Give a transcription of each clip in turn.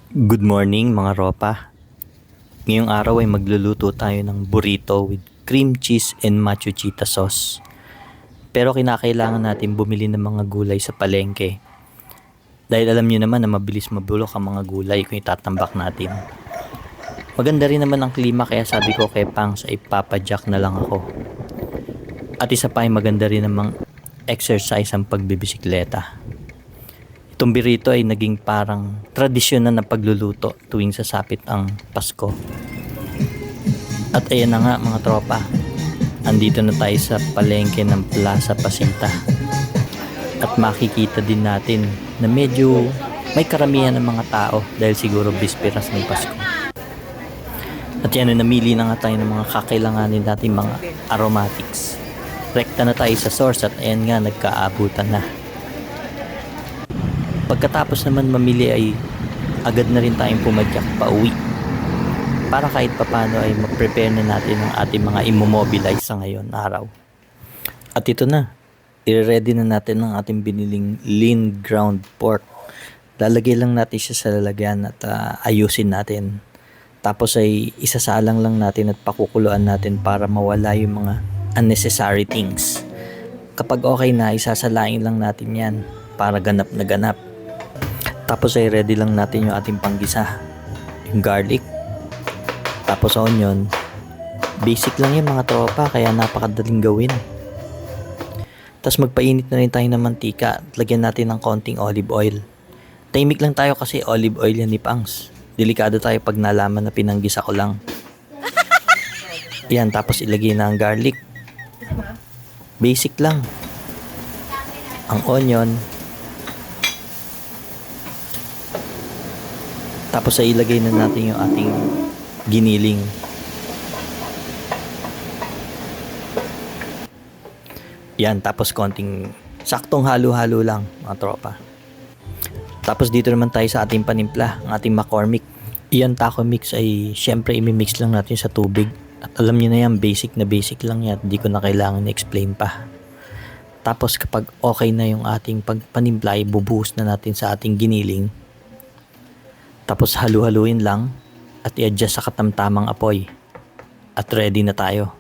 Good morning mga ropa. Ngayong araw ay magluluto tayo ng burrito with cream cheese and macho cheetah sauce. Pero kinakailangan natin bumili ng mga gulay sa palengke. Dahil alam nyo naman na mabilis mabulok ang mga gulay kung itatambak natin. Maganda rin naman ang klima kaya sabi ko kay Pangs ay papadyak na lang ako. At isa pa ay maganda rin namang exercise ang pagbibisikleta. Itong burrito ay naging parang tradisyon na pagluluto tuwing sasapit ang Pasko. At ayan na nga mga tropa, andito na tayo sa palengke ng Plaza Pasita. At makikita din natin na medyo may karamihan ng mga tao dahil siguro bisperas ng Pasko. At yan, namili na nga tayo ng mga kakailanganin natin mga aromatics. Rekta na tayo sa source at ayan nga, nagkaabutan na. Pagkatapos naman mamili ay agad na rin tayong pumadyak pa uwi para kahit papano ay ma-prepare na natin ang ating mga immobilize sa ngayon araw. At ito na, i-ready na natin ang ating biniling lean ground pork. Lalagay lang natin siya sa lalagyan at ayusin natin. Tapos ay isasalang lang natin at pakukuluan natin para mawala yung mga unnecessary things. Kapag okay na, isasalain lang natin yan para ganap na ganap. Tapos ay ready lang natin yung ating panggisa. Yung garlic. Tapos onion. Basic lang yan mga tropa, kaya napakadaling gawin. Tapos magpainit na rin tayo ng mantika at lagyan natin ng konting olive oil. Tahimik lang tayo kasi olive oil yan ni Pangs. Delikado tayo pag nalaman na pinanggisa ko lang. Yan, tapos ilagay na ang garlic. Basic lang. Ang onion. Tapos ay ilagay na natin yung ating giniling. Yan, tapos konting saktong halo-halo lang mga tropa. Tapos dito naman tayo sa ating panimpla, ang ating McCormick. Iyan taco mix ay syempre imimix lang natin sa tubig. At alam niyo na yan, basic lang yan. Hindi ko na kailangan i-explain pa. Tapos kapag okay na yung ating pagpanimpla, ibubuhos na natin sa ating giniling. Tapos halu-haluin lang at i-adjust sa katamtamang apoy. At ready na tayo.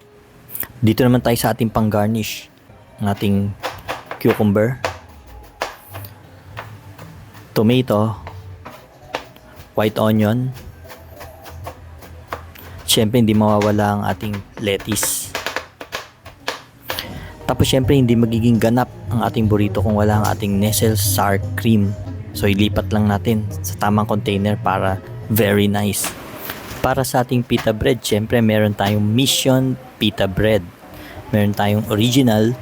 Dito naman tayo sa ating pang-garnish. Ang ating cucumber, tomato, white onion. Siyempre hindi mawawala ang ating lettuce. Tapos siyempre hindi magiging ganap ang ating burrito kung wala ang ating Nestle sour cream. So ilipat lang natin sa tamang container para very nice. Para sa ating pita bread, syempre meron tayong Mission Pita Bread. Meron tayong original.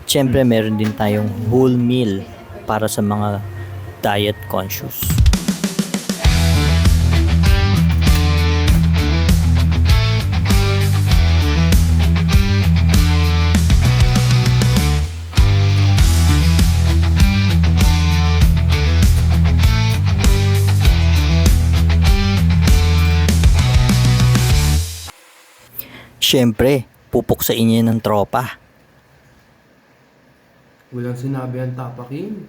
Syempre meron din tayong whole meal para sa mga diet conscious. Siyempre, pupuksain niya ng tropa. Walang sinabi ang tapakin.